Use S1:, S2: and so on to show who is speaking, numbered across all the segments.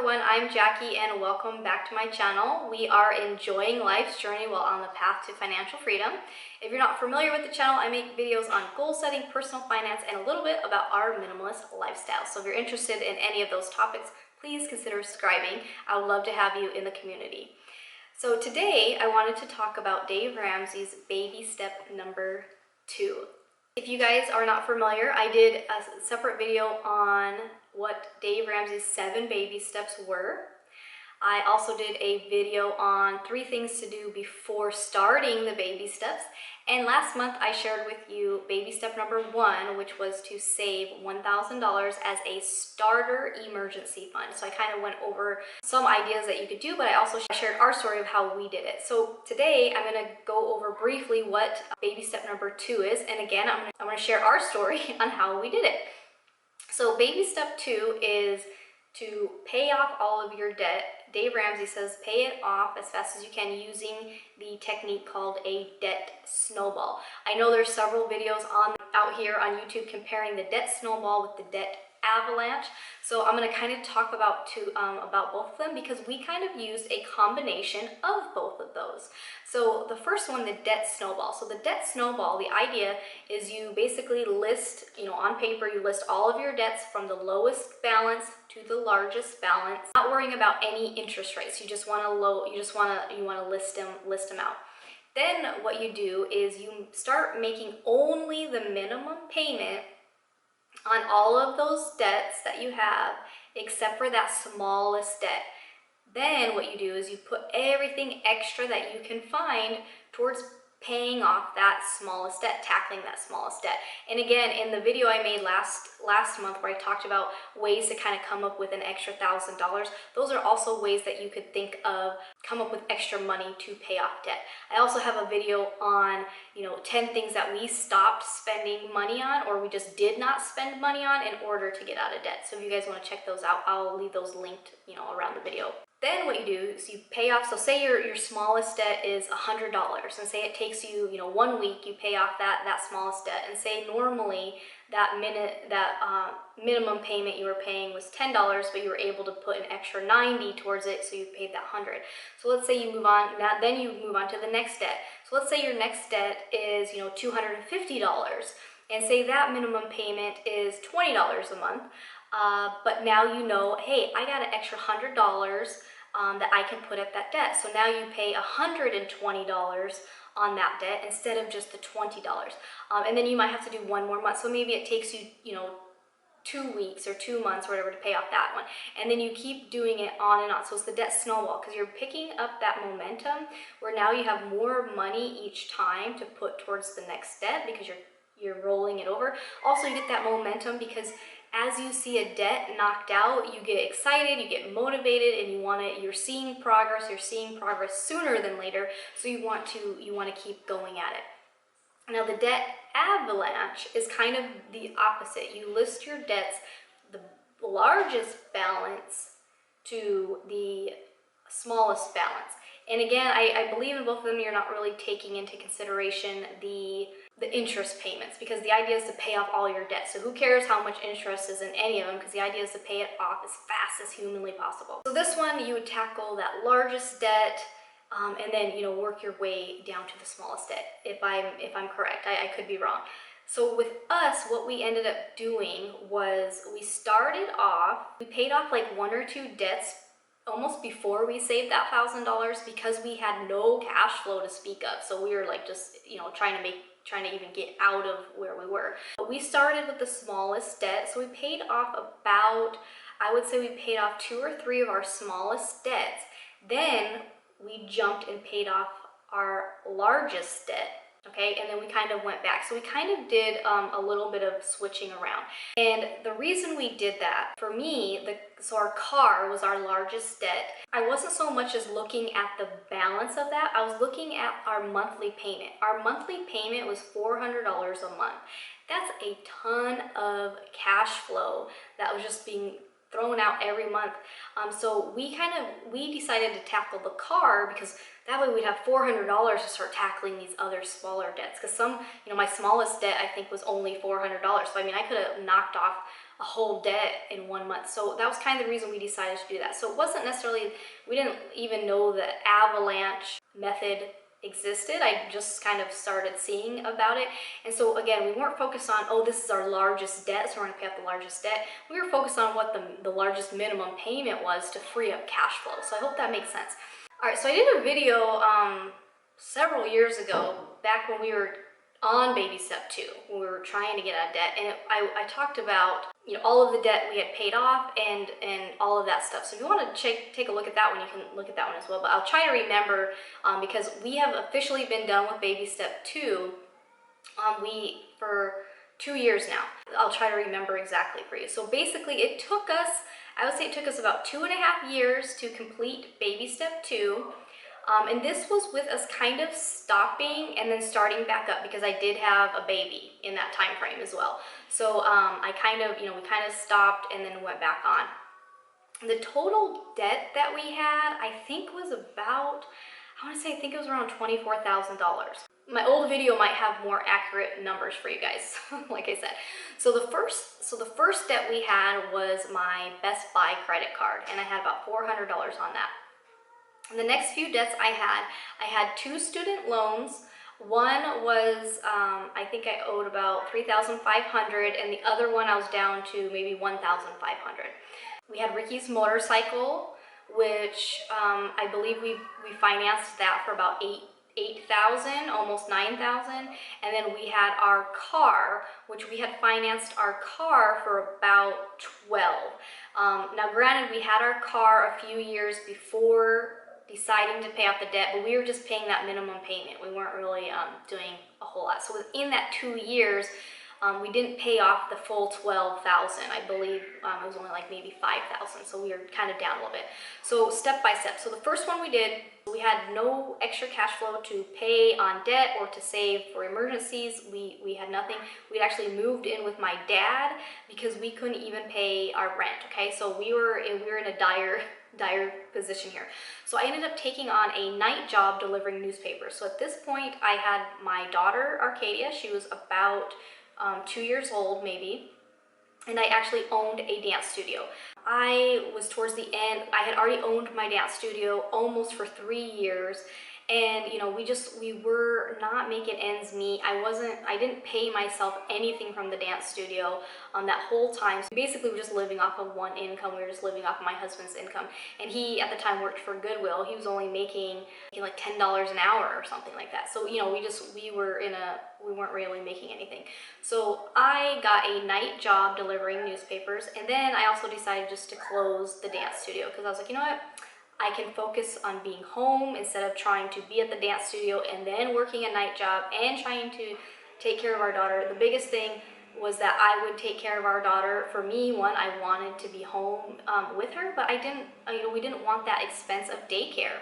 S1: everyone, I'm Jackie and welcome back to my channel. We are enjoying life's journey while on the path to financial freedom. If you're not familiar with the channel, I make videos on goal setting, personal finance, and a little bit about our minimalist lifestyle. So if you're interested in any of those topics, please consider subscribing. I would love to have you in the community. So today I wanted to talk about Dave Ramsey's baby step number 2. If you guys are not familiar, I did a separate video on what Dave Ramsey's 7 baby steps were. I also did a video on 3 things to do before starting the baby steps. And last month I shared with you baby step number 1, which was to save $1,000 as a starter emergency fund. So I kind of went over some ideas that you could do, but I also shared our story of how we did it. So today I'm going to go over briefly what baby step number 2 is. And again, I'm going to share our story on how we did it. So baby step 2 is to pay off all of your debt. Dave Ramsey says pay it off as fast as you can using the technique called a debt snowball. I know there's several videos out here on YouTube comparing the debt snowball with the debt avalanche. So I'm going to kind of talk about both of them because we kind of used a combination of both of those. So the first one, the debt snowball. So the debt snowball, the idea is you basically list, on paper, you list all of your debts from the lowest balance to the largest balance, not worrying about any interest rates. You just want to list them out. Then what you do is you start making only the minimum payment on all of those debts that you have, except for that smallest debt. Then what you do is you put everything extra that you can find towards paying off that smallest debt, tackling that smallest debt. And again, in the video I made last month where I talked about ways to kind of come up with an extra $1,000, those are also ways that you could think of, come up with extra money to pay off debt. I also have a video on, 10 things that we stopped spending money on, or we just did not spend money on in order to get out of debt. So if you guys want to check those out, I'll leave those linked, around the video. Then what you do is you pay off, so say your smallest debt is $100, and say it takes you, 1 week, you pay off that smallest debt, and say normally that minimum payment you were paying was $10, but you were able to put an extra $90 towards it, so you paid that $100. So let's say you move on, then you move on to the next debt. So let's say your next debt is, $250, and say that minimum payment is $20 a month. But now hey, I got an extra $100 that I can put at that debt. So now you pay $120 on that debt instead of just the $20. And then you might have to do 1 more month. So maybe it takes you, 2 weeks or 2 months or whatever to pay off that one. And then you keep doing it on and on. So it's the debt snowball because you're picking up that momentum where now you have more money each time to put towards the next debt because you're rolling it over. Also, you get that momentum because as you see a debt knocked out, you get excited, you get motivated, and you're seeing progress sooner than later, so you want to keep going at it. Now the debt avalanche is kind of the opposite. You list your debts, the largest balance to the smallest balance. And again, I believe in both of them, you're not really taking into consideration the interest payments because the idea is to pay off all your debt. So who cares how much interest is in any of them because the idea is to pay it off as fast as humanly possible. So this one, you would tackle that largest debt and then, work your way down to the smallest debt. If I'm correct, I could be wrong. So with us, what we ended up doing was we started off, we paid off like 1 or 2 debts almost before we saved that $1,000 because we had no cash flow to speak of. So we were like just, trying to even get out of where we were. But we started with the smallest debt. So we paid off I would say we paid off 2 or 3 of our smallest debts. Then we jumped and paid off our largest debt. Okay, and then we kind of went back. So we kind of did a little bit of switching around. And the reason we did that, for me, so our car was our largest debt. I wasn't so much as looking at the balance of that. I was looking at our monthly payment. Our monthly payment was $400 a month. That's a ton of cash flow that was just being thrown out every month. So we decided to tackle the car because that way we'd have $400 to start tackling these other smaller debts. Because my smallest debt I think was only $400. So I mean, I could have knocked off a whole debt in 1 month. So that was kind of the reason we decided to do that. So it wasn't necessarily, we didn't even know the avalanche method existed. I just kind of started seeing about it. And so again, we weren't focused on, oh, this is our largest debt, so we're gonna pay off the largest debt. We were focused on what the largest minimum payment was to free up cash flow. So I hope that makes sense. All right, so I did a video several years ago, back when we were on baby step 2, when we were trying to get out of debt, and I talked about, you know, all of the debt we had paid off and all of that stuff. So if you want to take a look at that one, you can look at that one as well. But I'll try to remember, because we have officially been done with baby step 2 for 2 years now. I'll try to remember exactly for you. So basically it took us, I would say it took us about 2.5 years to complete baby step 2. And this was with us kind of stopping and then starting back up, because I did have a baby in that time frame as well. So I kind of, you know, we kind of stopped and then went back on. The total debt that we had, I think was about, I want to say, I think it was around $24,000. My old video might have more accurate numbers for you guys, like I said. So the first debt we had was my Best Buy credit card, and I had about $400 on that. And the next few debts I had 2 student loans. One was, I think I owed about $3,500, and the other one I was down to maybe $1,500. We had Ricky's motorcycle, which I believe we financed that for about $8,000, almost $9,000. And then we had our car, which we had financed our car for about $12,000. Now granted, we had our car a few years before deciding to pay off the debt, but we were just paying that minimum payment. We weren't really doing a whole lot. So within that 2 years, we didn't pay off the full $12,000. I believe it was only like maybe $5,000. So we were kind of down a little bit. So step by step. So the first one we did, we had no extra cash flow to pay on debt or to save for emergencies. We had nothing. We'd actually moved in with my dad because we couldn't even pay our rent. Okay, so we were in a dire position here. So I ended up taking on a night job delivering newspapers. So at this point, I had my daughter Arcadia. She was about 2 years old maybe, and I actually owned a dance studio. I was towards the end, I had already owned my dance studio almost for 3 years, and you know, we were not making ends meet. I didn't pay myself anything from the dance studio that whole time. So basically we're just living off of one income. We were just living off of my husband's income, and he at the time worked for Goodwill. He was only making like $10 an hour or something like that. So you know, we weren't really making anything. So I got a night job delivering newspapers, and then I also decided just to close the dance studio, because I was like, you know what, I can focus on being home instead of trying to be at the dance studio and then working a night job and trying to take care of our daughter. The biggest thing was that I would take care of our daughter. For me, one, I wanted to be home with her, but we didn't want that expense of daycare.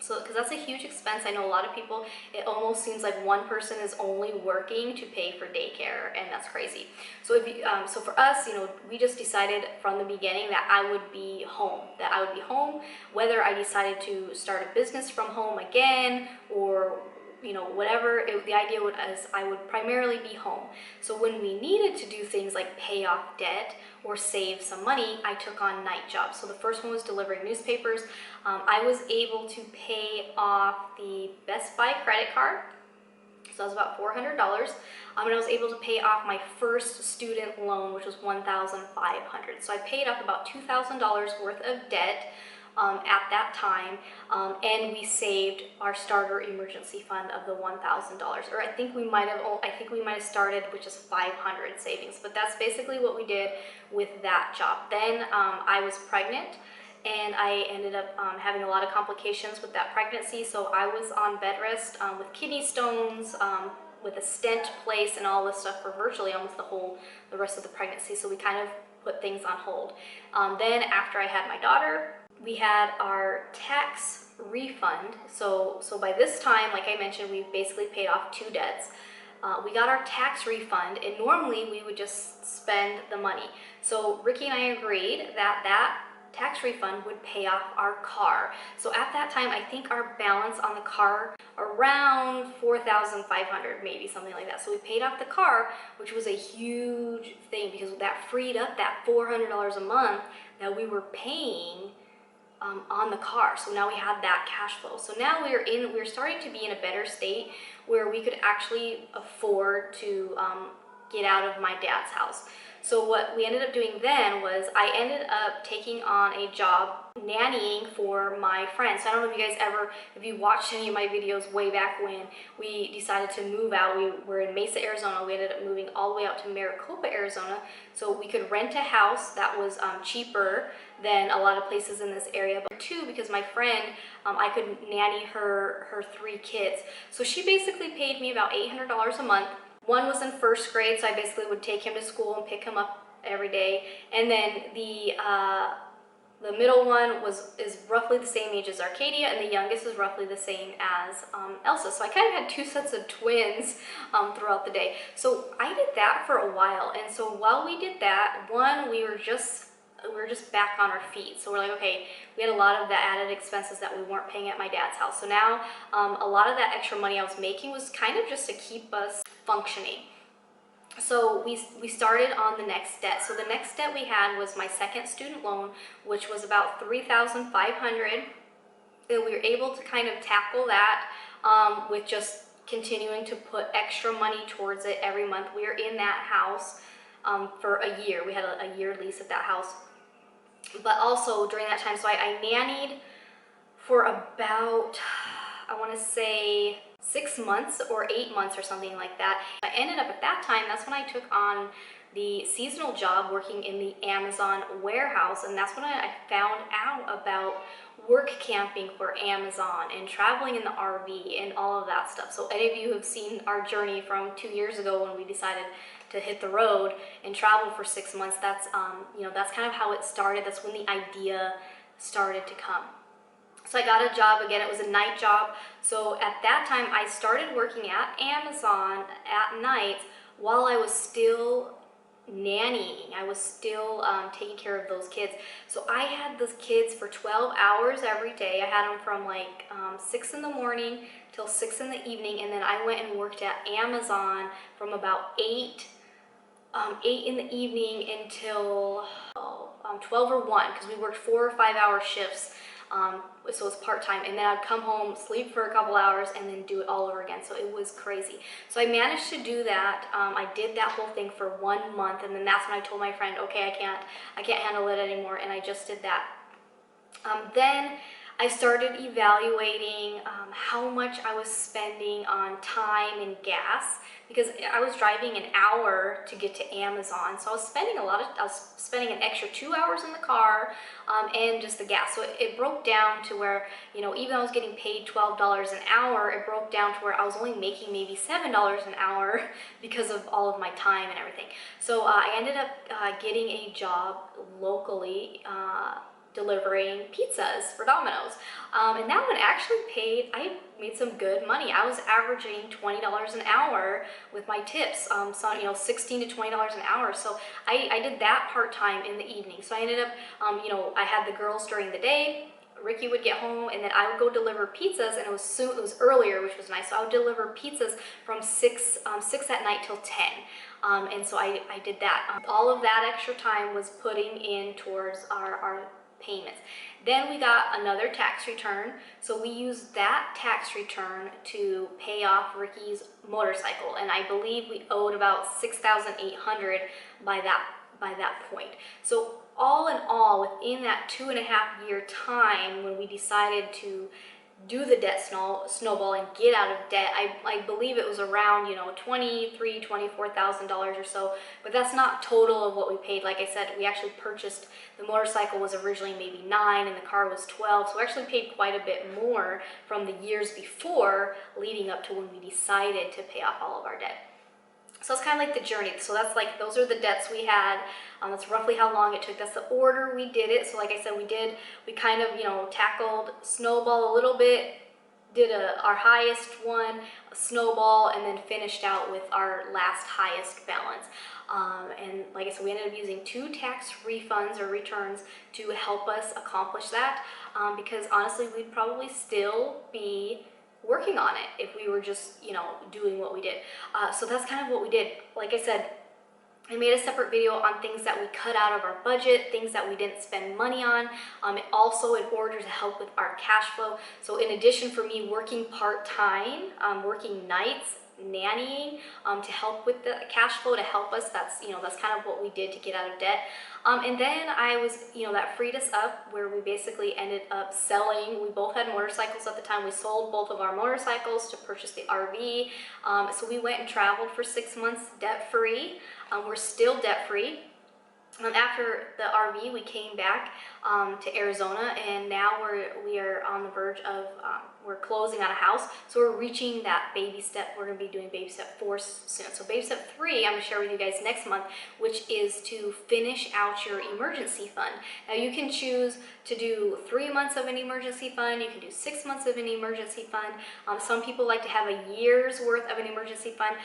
S1: So, because that's a huge expense. I know a lot of people, it almost seems like one person is only working to pay for daycare, and that's crazy. So so for us, you know, we just decided from the beginning that I would be home, whether I decided to start a business from home again or, you know, whatever. The idea was I would primarily be home. So when we needed to do things like pay off debt or save some money, I took on night jobs. So the first one was delivering newspapers. I was able to pay off the Best Buy credit card. So that was about $400. And I was able to pay off my first student loan, which was $1,500. So I paid off about $2,000 worth of debt at that time, and we saved our starter emergency fund of the $1,000. Or I think we might have started with just $500 savings. But that's basically what we did with that job. Then I was pregnant, and I ended up having a lot of complications with that pregnancy. So I was on bed rest with kidney stones, with a stent placed, and all this stuff for virtually almost the rest of the pregnancy. So we kind of put things on hold. Then after I had my daughter, we had our tax refund. So by this time, like I mentioned, we basically paid off 2 debts. We got our tax refund, and normally we would just spend the money. So Ricky and I agreed that tax refund would pay off our car. So at that time, I think our balance on the car around $4,500, maybe something like that. So we paid off the car, which was a huge thing because that freed up that $400 a month that we were paying on the car. So now we had that cash flow. So now we're starting to be in a better state where we could actually afford to get out of my dad's house. So what we ended up doing then was I ended up taking on a job nannying for my friends. So I don't know if you guys if you watched any of my videos way back when we decided to move out. We were in Mesa, Arizona. We ended up moving all the way out to Maricopa, Arizona, so we could rent a house that was cheaper than a lot of places in this area. But two, because my friend, I could nanny her 3 kids. So she basically paid me about $800 a month. One was in 1st grade, so I basically would take him to school and pick him up every day. And then the middle one is roughly the same age as Arcadia, and the youngest is roughly the same as Elsa. So I kind of had 2 sets of twins throughout the day. So I did that for a while, and so while we did that, one, we were just back on our feet. So we're like, okay, we had a lot of the added expenses that we weren't paying at my dad's house. So now a lot of that extra money I was making was kind of just to keep us functioning. So we started on the next debt. So the next debt we had was my second student loan, which was about $3,500. And we were able to kind of tackle that with just continuing to put extra money towards it every month. We were in that house for a year. We had a year lease at that house. But also during that time, so I nannied for about, I want to say 6 months or 8 months or something like that. I ended up at that time, that's when I took on the seasonal job working in the Amazon warehouse, and that's when I found out about work camping for Amazon and traveling in the RV and all of that stuff. So any of you who have seen our journey from 2 years ago when we decided to hit the road and travel for 6 months, that's that's kind of how it started. That's when the idea started to come. So I got a job again. It was a night job. So at that time, I started working at Amazon at night while I was still nannying. I was still taking care of those kids. So I had those kids for 12 hours every day. I had them from like 6 in the morning till 6 in the evening, and then I went and worked at Amazon from about 8 in the evening until 12 or 1, because we worked 4 or 5 hour shifts. So it was part-time, and then I'd come home, sleep for a couple hours, and then do it all over again. So it was crazy. So I managed to do that. I did that whole thing for 1 month, and then that's when I told my friend, okay, I can't handle it anymore, and I just did that. Then I started evaluating how much I was spending on time and gas, because I was driving an hour to get to Amazon. So I was spending an extra 2 hours in the car and just the gas. So it broke down to where, even though I was getting paid $12 an hour, it broke down to where I was only making maybe $7 an hour because of all of my time and everything. So I ended up getting a job locally delivering pizzas for Domino's. And that one actually I made some good money. I was averaging $20 an hour with my tips, so $16 to $20 an hour. So I did that part-time in the evening. So I ended up, I had the girls during the day. Ricky would get home, and then I would go deliver pizzas, and it was earlier, which was nice. So I would deliver pizzas from 6 at night till 10. And so I did that. All of that extra time was putting in towards our payments. Then we got another tax return, so we used that tax return to pay off Ricky's motorcycle, and I believe we owed about $6,800 by that point. So all in all, within that 2.5 year time when we decided to do the debt snowball and get out of debt, I believe it was around $24,000 or so, but that's not total of what we paid. Like I said, we actually purchased, the motorcycle was originally maybe $9 and the car was $12, so we actually paid quite a bit more from the years before leading up to when we decided to pay off all of our debt. So it's kind of like the journey. So that's like, those are the debts we had. That's roughly how long it took. That's the order we did it. So like I said, we kind of, tackled Snowball a little bit did our highest one, a snowball, and then finished out with our last highest balance. And like I said, we ended up using 2 tax refunds or returns to help us accomplish that, because honestly, we'd probably still be working on it if we were just, you know, doing what we did. So that's kind of what we did. Like I said, I made a separate video on things that we cut out of our budget, things that we didn't spend money on, also in order to help with our cash flow. So in addition for me working part-time, working nights, nannying, to help with the cash flow, to help us, that's, you know, that's kind of what we did to get out of debt. And then I was, you know, that freed us up where we basically ended up selling. We both had motorcycles at the time. We sold both of our motorcycles to purchase the RV. So we went and traveled for 6 months debt-free. We're still debt-free. After the RV, we came back to Arizona, and now we are on the verge of, we're closing on a house. So we're reaching that baby step. We're going to be doing baby step 4 soon. So baby step 3, I'm going to share with you guys next month, which is to finish out your emergency fund. Now you can choose to do 3 months of an emergency fund. You can do 6 months of an emergency fund. Some people like to have a year's worth of an emergency fund.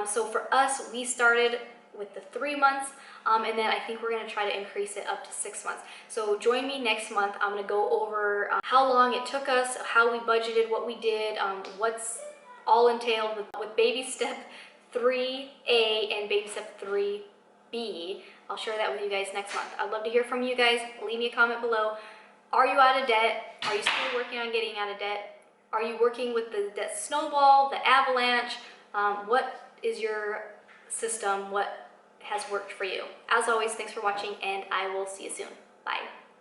S1: So for us, we started with the 3 months, and then I think we're going to try to increase it up to 6 months. So join me next month. I'm going to go over how long it took us, how we budgeted, what we did, what's all entailed with baby step 3A and baby step 3B. I'll share that with you guys next month. I'd love to hear from you guys. Leave me a comment below. Are you out of debt? Are you still working on getting out of debt? Are you working with the debt snowball, the avalanche? What is your system? What has worked for you? As always, thanks for watching, and I will see you soon. Bye.